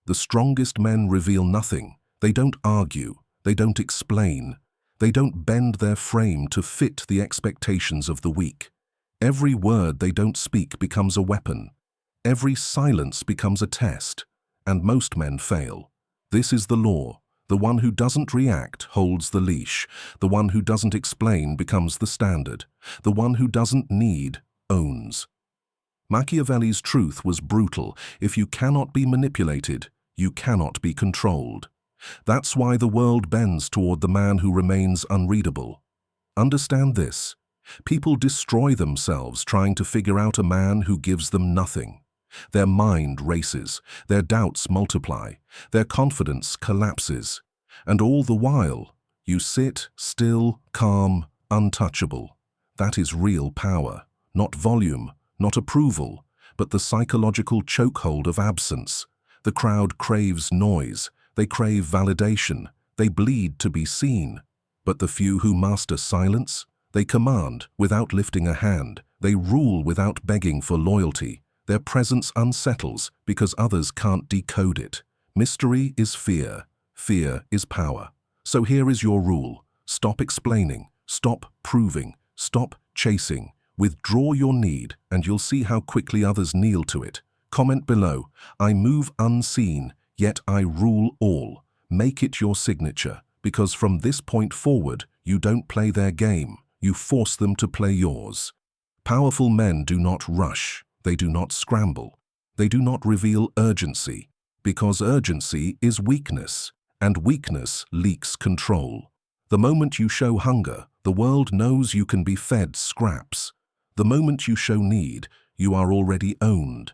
The strongest men reveal nothing. They don't argue. They don't explain. They don't bend their frame to fit the expectations of the weak. Every word they don't speak becomes a weapon. Every silence becomes a test. And most men fail. This is the law. The one who doesn't react holds the leash. The one who doesn't explain becomes the standard. The one who doesn't need owns. Machiavelli's truth was brutal. If you cannot be manipulated, you cannot be controlled. That's why the world bends toward the man who remains unreadable. Understand this. People destroy themselves trying to figure out a man who gives them nothing. Their mind races, their doubts multiply, their confidence collapses. And all the while, you sit still, calm, untouchable. That is real power, not volume, not approval, but the psychological chokehold of absence. The crowd craves noise, they crave validation, they bleed to be seen. But the few who master silence, they command without lifting a hand, they rule without begging for loyalty. Their presence unsettles because others can't decode it. Mystery is fear, fear is power. So here is your rule. Stop explaining, stop proving, stop chasing. Withdraw your need and you'll see how quickly others kneel to it. Comment below, I move unseen, yet I rule all. Make it your signature, because from this point forward, you don't play their game, you force them to play yours. Powerful men do not rush, they do not scramble, they do not reveal urgency, because urgency is weakness, and weakness leaks control. The moment you show hunger, the world knows you can be fed scraps. The moment you show need, you are already owned.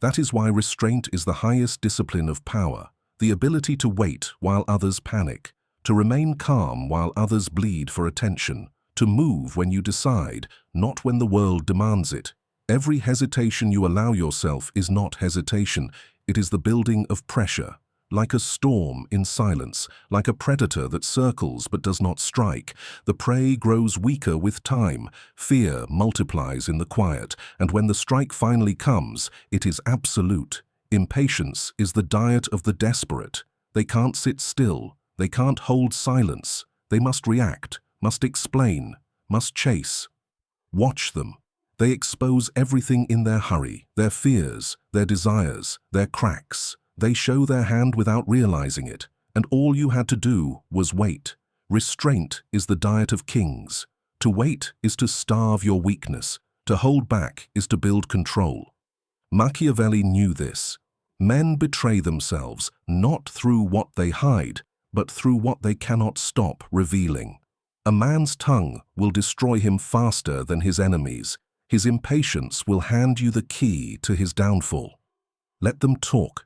That is why restraint is the highest discipline of power, the ability to wait while others panic, to remain calm while others bleed for attention, to move when you decide, not when the world demands it. Every hesitation you allow yourself is not hesitation, it is the building of pressure. Like a storm in silence, like a predator that circles but does not strike, the prey grows weaker with time, fear multiplies in the quiet, and when the strike finally comes, it is absolute. Impatience is the diet of the desperate. They can't sit still, they can't hold silence, they must react, must explain, must chase. Watch them. They expose everything in their hurry, their fears, their desires, their cracks. They show their hand without realizing it, and all you had to do was wait. Restraint is the diet of kings. To wait is to starve your weakness. To hold back is to build control. Machiavelli knew this. Men betray themselves not through what they hide, but through what they cannot stop revealing. A man's tongue will destroy him faster than his enemies. His impatience will hand you the key to his downfall. Let them talk.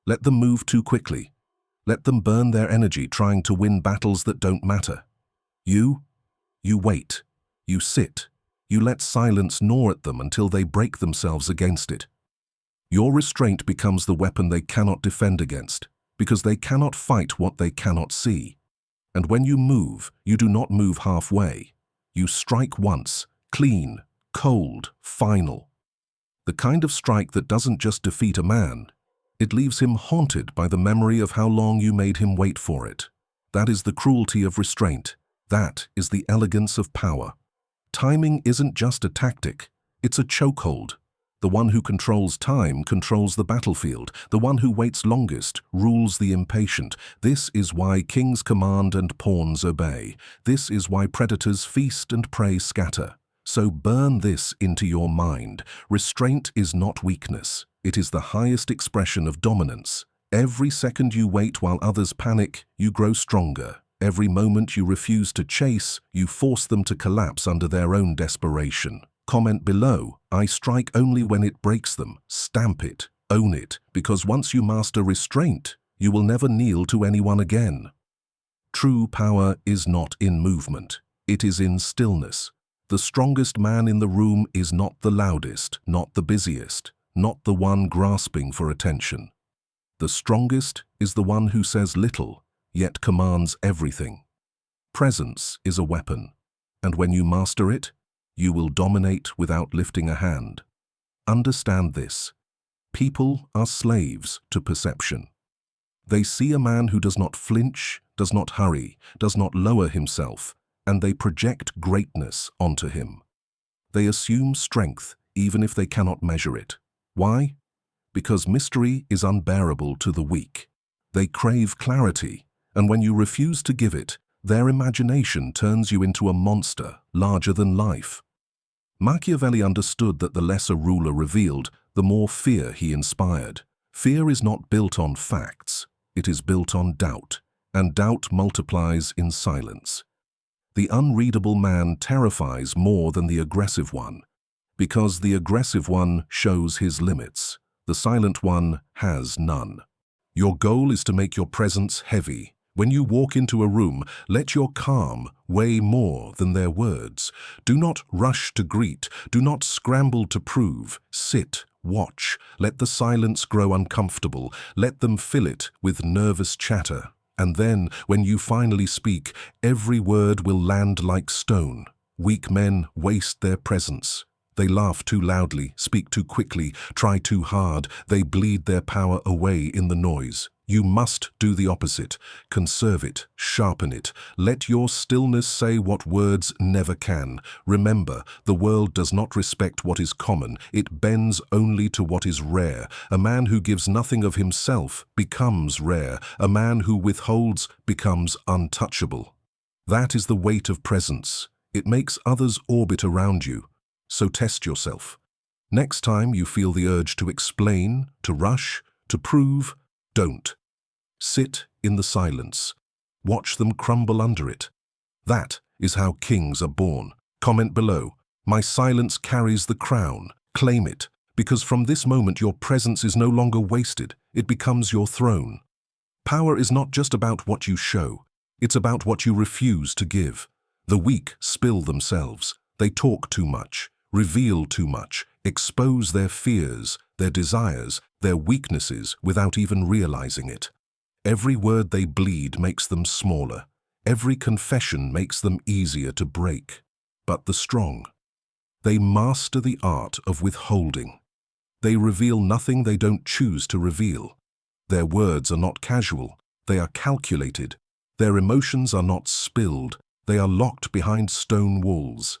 Let them move too quickly. Let them burn their energy trying to win battles that don't matter. You wait. You sit. You let silence gnaw at them until they break themselves against it. Your restraint becomes the weapon they cannot defend against, because they cannot fight what they cannot see. And when you move, you do not move halfway. You strike once, clean, cold, final. The kind of strike that doesn't just defeat a man, it leaves him haunted by the memory of how long you made him wait for it. That is the cruelty of restraint. That is the elegance of power. Timing isn't just a tactic, it's a chokehold. The one who controls time controls the battlefield. The one who waits longest rules the impatient. This is why kings command and pawns obey. This is why predators feast and prey scatter. So burn this into your mind. Restraint is not weakness. It is the highest expression of dominance. Every second you wait while others panic, you grow stronger. Every moment you refuse to chase, you force them to collapse under their own desperation. Comment below, I strike only when it breaks them. Stamp it, own it, because once you master restraint, you will never kneel to anyone again. True power is not in movement. It is in stillness. The strongest man in the room is not the loudest, not the busiest, not the one grasping for attention. The strongest is the one who says little, yet commands everything. Presence is a weapon, and when you master it, you will dominate without lifting a hand. Understand this. People are slaves to perception. They see a man who does not flinch, does not hurry, does not lower himself, and they project greatness onto him. They assume strength even if they cannot measure it. Why? Because mystery is unbearable to the weak. They crave clarity, and when you refuse to give it, their imagination turns you into a monster larger than life. Machiavelli understood that the less a ruler revealed, the more fear he inspired. Fear is not built on facts, it is built on doubt, and doubt multiplies in silence. The unreadable man terrifies more than the aggressive one, because the aggressive one shows his limits. The silent one has none. Your goal is to make your presence heavy. When you walk into a room, let your calm weigh more than their words. Do not rush to greet. Do not scramble to prove. Sit, watch. Let the silence grow uncomfortable. Let them fill it with nervous chatter. And then, when you finally speak, every word will land like stone. Weak men waste their presence. They laugh too loudly, speak too quickly, try too hard. They bleed their power away in the noise. You must do the opposite. Conserve it, sharpen it. Let your stillness say what words never can. Remember, the world does not respect what is common. It bends only to what is rare. A man who gives nothing of himself becomes rare. A man who withholds becomes untouchable. That is the weight of presence. It makes others orbit around you. So test yourself. Next time you feel the urge to explain, to rush, to prove, don't. Sit in the silence. Watch them crumble under it. That is how kings are born. Comment below. My silence carries the crown. Claim it, because from this moment your presence is no longer wasted. It becomes your throne. Power is not just about what you show. It's about what you refuse to give. The weak spill themselves. They talk too much, reveal too much, expose their fears, their desires, their weaknesses without even realizing it. Every word they bleed makes them smaller. Every confession makes them easier to break. But the strong, they master the art of withholding. They reveal nothing they don't choose to reveal. Their words are not casual, they are calculated. Their emotions are not spilled, they are locked behind stone walls.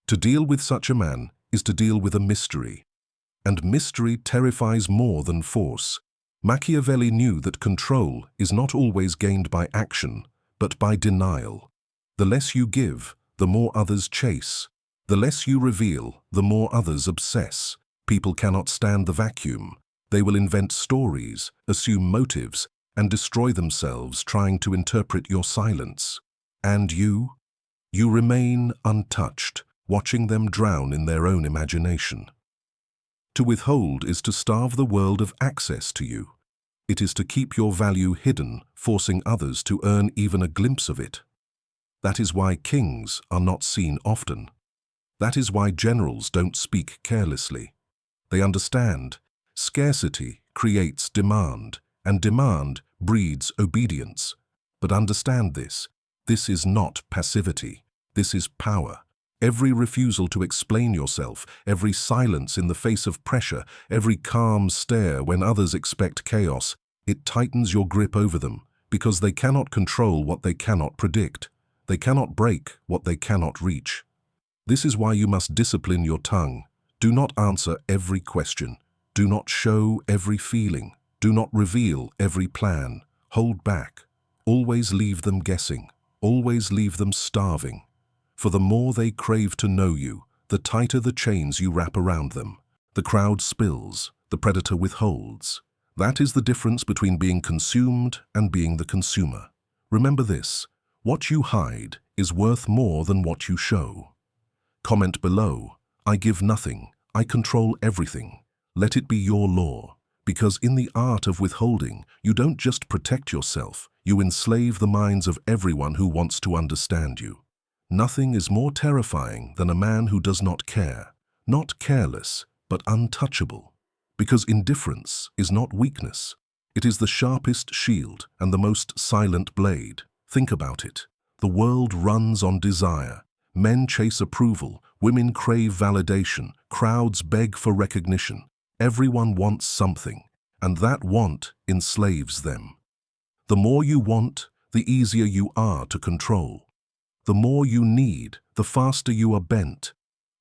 To deal with such a man is to deal with a mystery. And mystery terrifies more than force. Machiavelli knew that control is not always gained by action, but by denial. The less you give, the more others chase. The less you reveal, the more others obsess. People cannot stand the vacuum. They will invent stories, assume motives, and destroy themselves trying to interpret your silence. And you remain untouched, watching them drown in their own imagination. To withhold is to starve the world of access to you. It is to keep your value hidden, forcing others to earn even a glimpse of it. That is why kings are not seen often. That is why generals don't speak carelessly. They understand. Scarcity creates demand, and demand breeds obedience. But understand this. This is not passivity. This is power. Every refusal to explain yourself, every silence in the face of pressure, every calm stare when others expect chaos, it tightens your grip over them, because they cannot control what they cannot predict. They cannot break what they cannot reach. This is why you must discipline your tongue. Do not answer every question. Do not show every feeling. Do not reveal every plan. Hold back. Always leave them guessing. Always leave them starving. For the more they crave to know you, the tighter the chains you wrap around them. The crowd spills, the predator withholds. That is the difference between being consumed and being the consumer. Remember this, what you hide is worth more than what you show. Comment below, I give nothing, I control everything. Let it be your law, because in the art of withholding, you don't just protect yourself, you enslave the minds of everyone who wants to understand you. Nothing is more terrifying than a man who does not care, not careless, but untouchable. Because indifference is not weakness. It is the sharpest shield and the most silent blade. Think about it. The world runs on desire. Men chase approval, women crave validation, crowds beg for recognition. Everyone wants something, and that want enslaves them. The more you want, the easier you are to control. The more you need, the faster you are bent.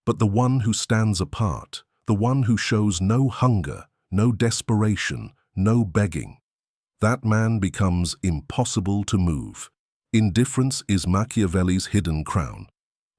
But the one who stands apart, the one who shows no hunger, no desperation, no begging, that man becomes impossible to move. Indifference is Machiavelli's hidden crown.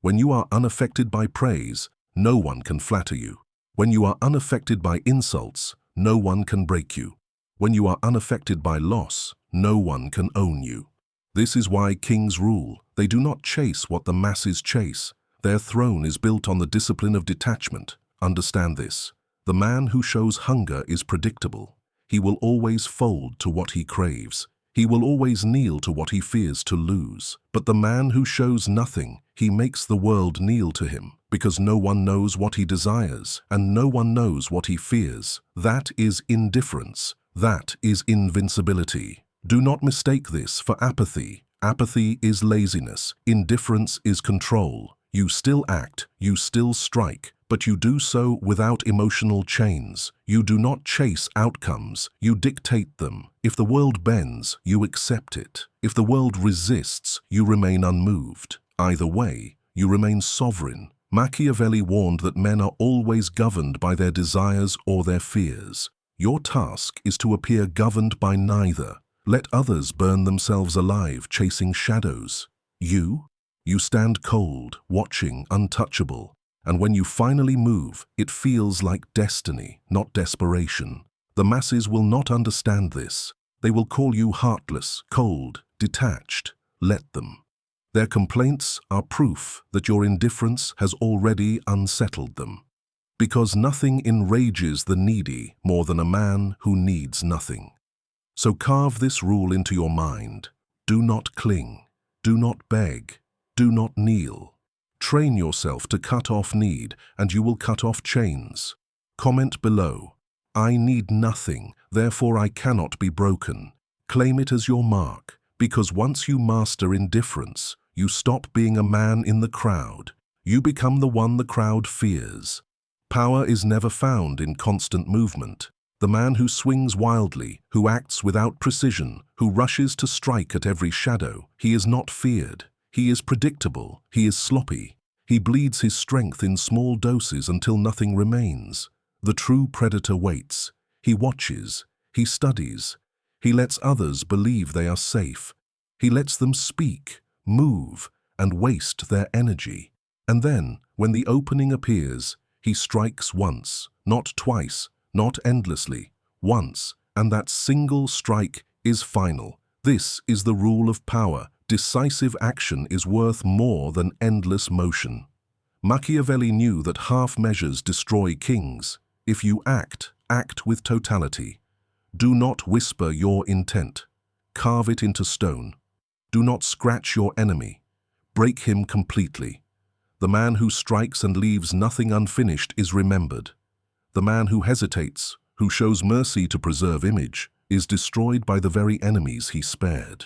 When you are unaffected by praise, no one can flatter you. When you are unaffected by insults, no one can break you. When you are unaffected by loss, no one can own you. This is why kings rule. They do not chase what the masses chase. Their throne is built on the discipline of detachment. Understand this. The man who shows hunger is predictable. He will always fold to what he craves. He will always kneel to what he fears to lose. But the man who shows nothing, he makes the world kneel to him, because no one knows what he desires, and no one knows what he fears. That is indifference. That is invincibility. Do not mistake this for apathy. Apathy is laziness. Indifference is control. You still act, you still strike, but you do so without emotional chains. You do not chase outcomes, you dictate them. If the world bends, you accept it. If the world resists, you remain unmoved. Either way, you remain sovereign. Machiavelli warned that men are always governed by their desires or their fears. Your task is to appear governed by neither. Let others burn themselves alive chasing shadows. You stand cold, watching, untouchable. And when you finally move, it feels like destiny, not desperation. The masses will not understand this. They will call you heartless, cold, detached. Let them. Their complaints are proof that your indifference has already unsettled them. Because nothing enrages the needy more than a man who needs nothing. So carve this rule into your mind. Do not cling. Do not beg. Do not kneel. Train yourself to cut off need, and you will cut off chains. Comment below. I need nothing, therefore I cannot be broken. Claim it as your mark, because once you master indifference, you stop being a man in the crowd. You become the one the crowd fears. Power is never found in constant movement. The man who swings wildly, who acts without precision, who rushes to strike at every shadow, he is not feared. He is predictable. He is sloppy. He bleeds his strength in small doses until nothing remains. The true predator waits. He watches. He studies. He lets others believe they are safe. He lets them speak, move, and waste their energy. And then, when the opening appears, he strikes once, not twice, not endlessly, once, and that single strike is final. This is the rule of power. Decisive action is worth more than endless motion. Machiavelli knew that half measures destroy kings. If you act, act with totality. Do not whisper your intent. Carve it into stone. Do not scratch your enemy. Break him completely. The man who strikes and leaves nothing unfinished is remembered. The man who hesitates, who shows mercy to preserve image, is destroyed by the very enemies he spared.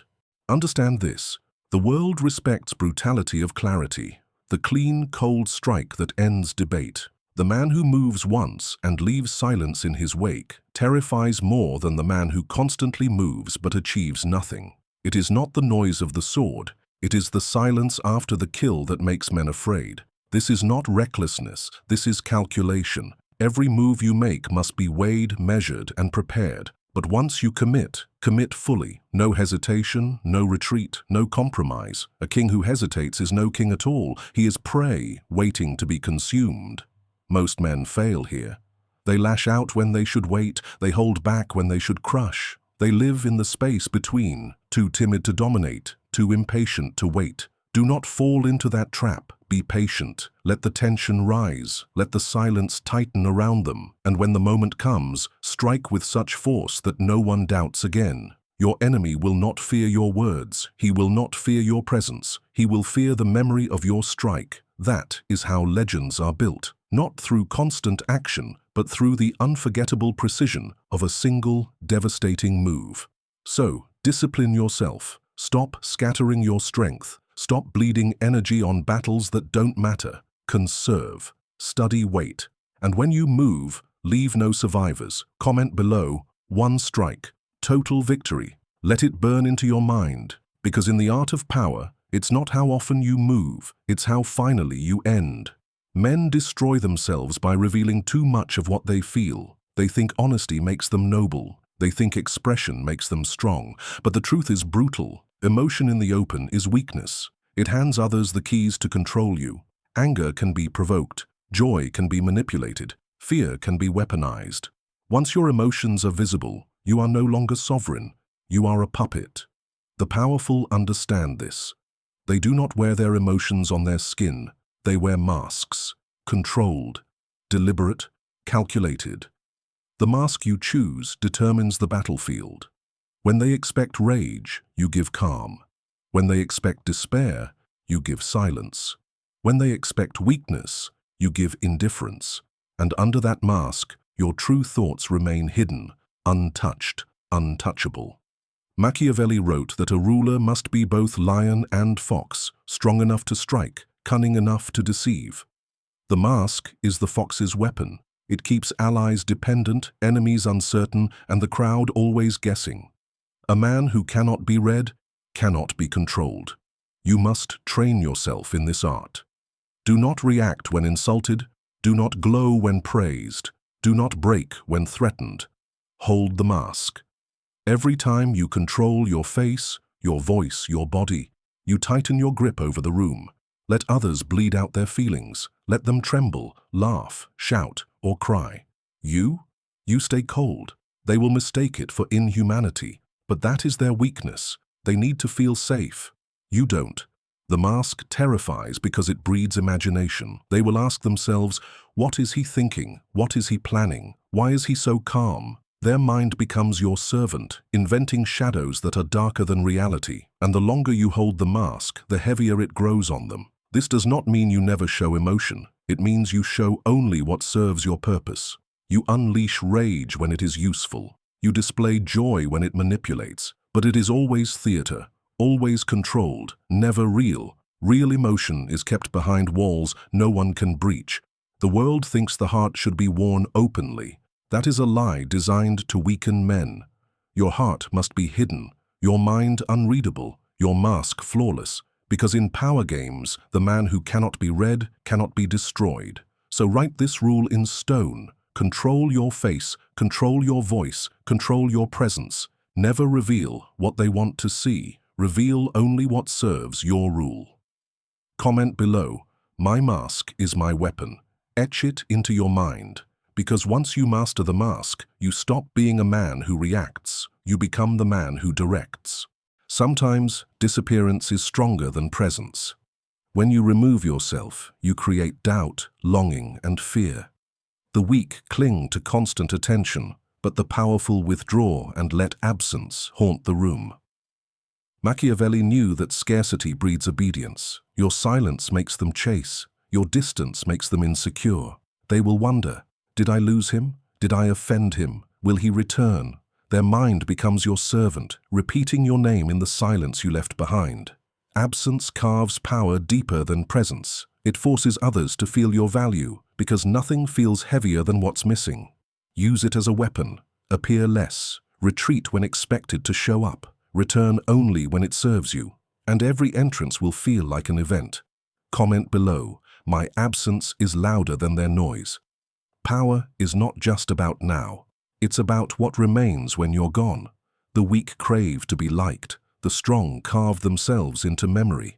Understand this. The world respects brutality of clarity, the clean, cold strike that ends debate. The man who moves once and leaves silence in his wake terrifies more than the man who constantly moves but achieves nothing. It is not the noise of the sword, it is the silence after the kill that makes men afraid. This is not recklessness, this is calculation. Every move you make must be weighed, measured, and prepared. But once you commit, commit fully. No hesitation, no retreat, no compromise. A king who hesitates is no king at all. He is prey, waiting to be consumed. Most men fail here. They lash out when they should wait. They hold back when they should crush. They live in the space between, too timid to dominate, too impatient to wait. Do not fall into that trap. Be patient. Let the tension rise. Let the silence tighten around them. And when the moment comes, strike with such force that no one doubts again. Your enemy will not fear your words. He will not fear your presence. He will fear the memory of your strike. That is how legends are built. Not through constant action, but through the unforgettable precision of a single, devastating move. So, discipline yourself. Stop scattering your strength. Stop bleeding energy on battles that don't matter. Conserve. Study weight. And when you move, leave no survivors. Comment below, one strike, total victory. Let it burn into your mind, because in the art of power, it's not how often you move, it's how finally you end. Men destroy themselves by revealing too much of what they feel. They think honesty makes them noble. They think expression makes them strong. But the truth is brutal. Emotion in the open is weakness. It hands others the keys to control you. Anger can be provoked. Joy can be manipulated. Fear can be weaponized. Once your emotions are visible, you are no longer sovereign. You are a puppet. The powerful understand this. They do not wear their emotions on their skin. They wear masks. Controlled, deliberate, calculated. The mask you choose determines the battlefield. When they expect rage, you give calm. When they expect despair, you give silence. When they expect weakness, you give indifference. And under that mask, your true thoughts remain hidden, untouched, untouchable. Machiavelli wrote that a ruler must be both lion and fox, strong enough to strike, cunning enough to deceive. The mask is the fox's weapon. It keeps allies dependent, enemies uncertain, and the crowd always guessing. A man who cannot be read cannot be controlled. You must train yourself in this art. Do not react when insulted. Do not glow when praised. Do not break when threatened. Hold the mask. Every time you control your face, your voice, your body, you tighten your grip over the room. Let others bleed out their feelings. Let them tremble, laugh, shout, or cry. You stay cold. They will mistake it for inhumanity, but that is their weakness. They need to feel safe. You don't. The mask terrifies because it breeds imagination. They will ask themselves, what is he thinking? What is he planning? Why is he so calm? Their mind becomes your servant, inventing shadows that are darker than reality. And the longer you hold the mask, the heavier it grows on them. This does not mean you never show emotion. It means you show only what serves your purpose. You unleash rage when it is useful. You display joy when it manipulates. But it is always theater, always controlled, never real. Real emotion is kept behind walls no one can breach. The world thinks the heart should be worn openly. That is a lie designed to weaken men. Your heart must be hidden, your mind unreadable, your mask flawless. Because in power games, the man who cannot be read cannot be destroyed. So write this rule in stone. Control your face, control your voice, control your presence. Never reveal what they want to see. Reveal only what serves your rule. Comment below, my mask is my weapon. Etch it into your mind. Because once you master the mask, you stop being a man who reacts. You become the man who directs. Sometimes disappearance is stronger than presence. When you remove yourself, you create doubt, longing, and fear. The weak cling to constant attention, but the powerful withdraw and let absence haunt the room. Machiavelli knew that scarcity breeds obedience. Your silence makes them chase. Your distance makes them insecure. They will wonder, did I lose him? Did I offend him? Will he return? Their mind becomes your servant, repeating your name in the silence you left behind. Absence carves power deeper than presence. It forces others to feel your value, because nothing feels heavier than what's missing. Use it as a weapon. Appear less. Retreat when expected to show up. Return only when it serves you. And every entrance will feel like an event. Comment below, my absence is louder than their noise. Power is not just about now. It's about what remains when you're gone. The weak crave to be liked. The strong carve themselves into memory.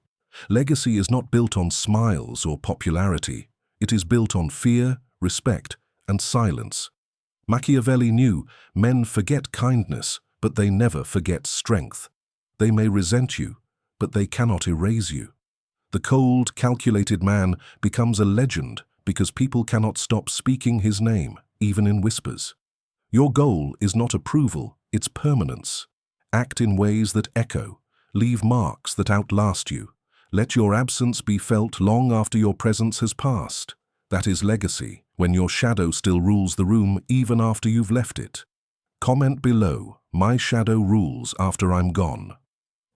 Legacy is not built on smiles or popularity. It is built on fear, respect, and silence. Machiavelli knew men forget kindness, but they never forget strength. They may resent you, but they cannot erase you. The cold, calculated man becomes a legend because people cannot stop speaking his name, even in whispers. Your goal is not approval, it's permanence. Act in ways that echo. Leave marks that outlast you. Let your absence be felt long after your presence has passed. That is legacy, when your shadow still rules the room even after you've left it. Comment below, my shadow rules after I'm gone.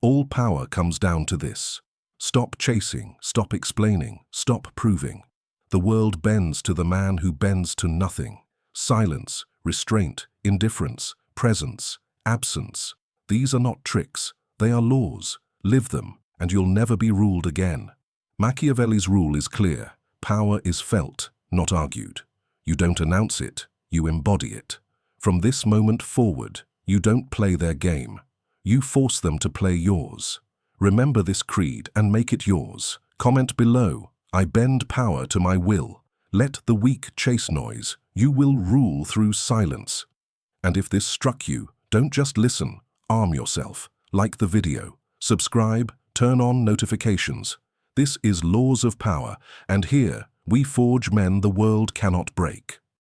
All power comes down to this. Stop chasing, stop explaining, stop proving. The world bends to the man who bends to nothing. Silence, restraint, indifference, presence, absence. These are not tricks, they are laws. Live them, and you'll never be ruled again. Machiavelli's rule is clear. Power is felt, not argued. You don't announce it, you embody it. From this moment forward, you don't play their game. You force them to play yours. Remember this creed and make it yours. Comment below, I bend power to my will. Let the weak chase noise. You will rule through silence. And if this struck you, don't just listen, arm yourself. Like the video, subscribe, turn on notifications. This is Laws of Power, and here we forge men the world cannot break.